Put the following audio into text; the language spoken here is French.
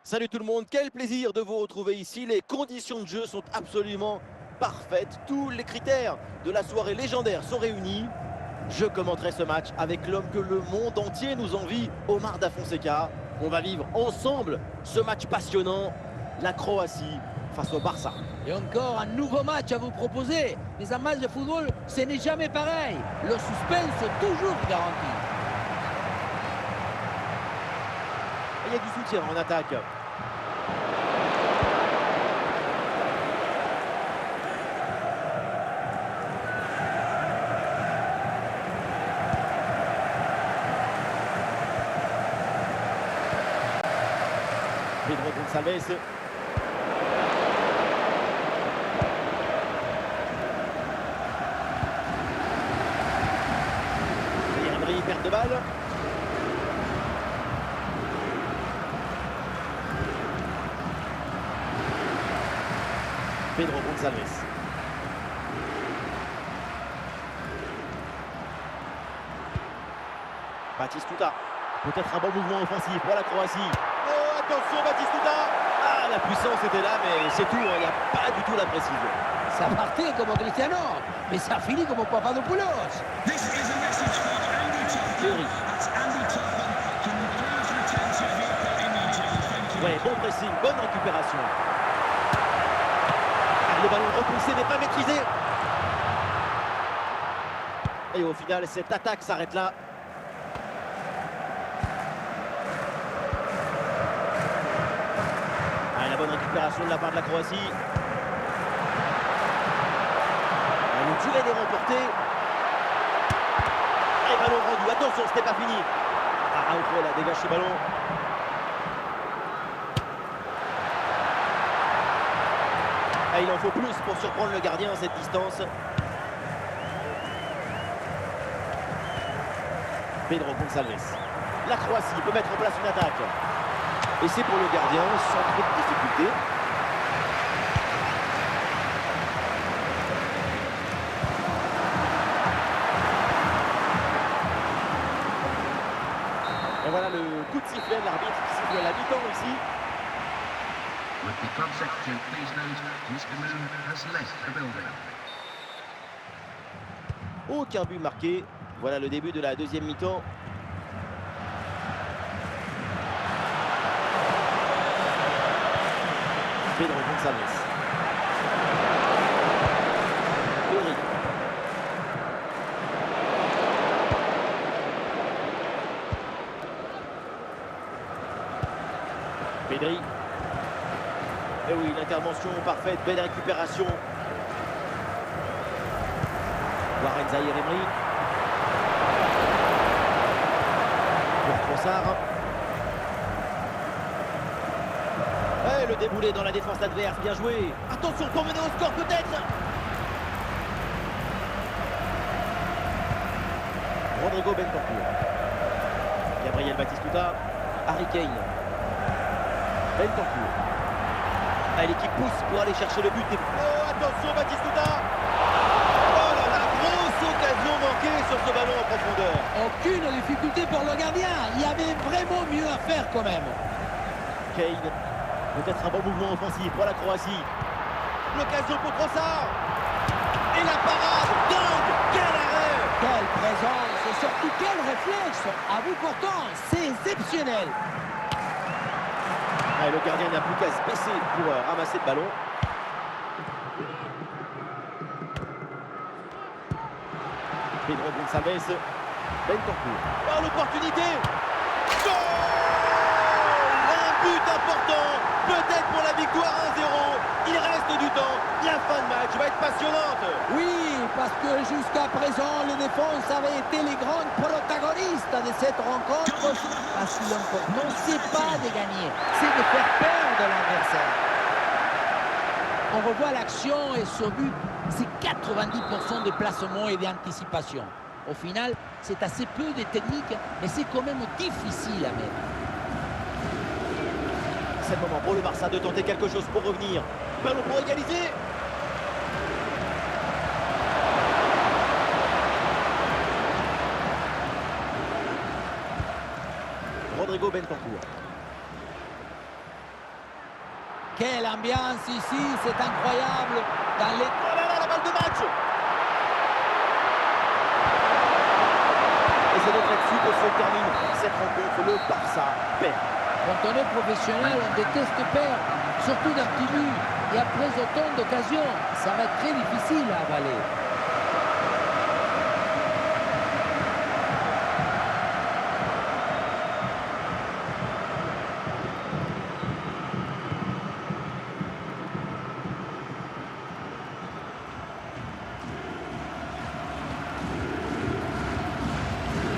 Salut tout le monde, quel plaisir de vous retrouver ici. Les conditions de jeu sont absolument parfaites. Tous les critères de la soirée légendaire sont réunis. Je commenterai ce match avec l'homme que le monde entier nous envie, Omar Da Fonseca. On va vivre ensemble ce match passionnant, la Croatie face au Barça. Et encore un nouveau match à vous proposer. Mais un match de football, ce n'est jamais pareil. Le suspense est toujours garanti. Il y a du soutien en attaque. Pedro Gonçalves. Emery, perte de balle. Pedro Gonçalves. Batistuta. Peut-être un bon mouvement offensif pour la Croatie. Oh, attention Batistuta. Ah, la puissance était là, mais c'est tout. Il n'y a pas du tout la précision. Ça partait comme Cristiano, mais ça finit comme Papadopoulos. Théorie. Ouais, bon pressing, bonne récupération. Le ballon repoussé n'est pas maîtrisé. Et au final, cette attaque s'arrête là. Ah, la bonne récupération de la part de la Croatie. Le duel est remporté. Et ballon rendu. Attention, c'était pas fini. Ah, Aouko, là, dégage ce ballon. Ah, il en faut plus pour surprendre le gardien à cette distance. Pedro Gonçalves. La Croatie peut mettre en place une attaque. Et c'est pour le gardien sans trop de difficulté. Et voilà le coup de sifflet de l'arbitre qui siffle la mi-temps ici. With the club secretary, please note, Mr. Moon has left the building. Aucun but marqué. Voilà le début de la deuxième mi-temps. Pedro Gonçalves. Théorie. Pedri. Et oui, l'intervention parfaite, belle récupération. Warren Zaïre-Emery. Pour Trossard. Et le déboulé dans la défense adverse, bien joué. Attention pour mener au score peut-être. Rodrigo Bentancur. Gabriel Batistuta. Harry Kane. Bentancur. Ah, l'équipe pousse pour aller chercher le but. Oh, attention Batistuta. Oh là là, grosse occasion manquée sur ce ballon en profondeur. Aucune difficulté pour le gardien. Il y avait vraiment mieux à faire quand même. Kane. Peut-être un bon mouvement offensif pour la Croatie. L'occasion pour Trossard. Et la parade. Dingue. Quel arrêt. Quelle présence et surtout quel réflexe. À bout portant, c'est exceptionnel. Ah, le gardien n'a plus qu'à se baisser pour ramasser le ballon. Pedro Gonçalves. Bentancur. Oh, l'opportunité. Goal. Un but important. Peut-être pour la victoire 1-0. Il reste du temps. La fin de match va être passionnante. Oui, parce que jusqu'à présent, les défenses avaient été les grandes protagonistes de cette rencontre. Parce que l'important, c'est pas de gagner, c'est de faire perdre l'adversaire. On revoit l'action et ce but, c'est 90% de placement et d'anticipation. Au final, c'est assez peu de technique, mais c'est quand même difficile à mettre. C'est le moment pour le Barça de tenter quelque chose pour revenir. Ballon pour égaliser. Rodrigo Bentancur. Quelle ambiance ici, c'est incroyable. Dans les... Oh là là, la balle de match! Et c'est donc là-dessus que se termine cette rencontre. Le Barça perd. Quand on est professionnel, on déteste perdre, surtout d'un petit but. Et après autant d'occasions, ça va être très difficile à avaler.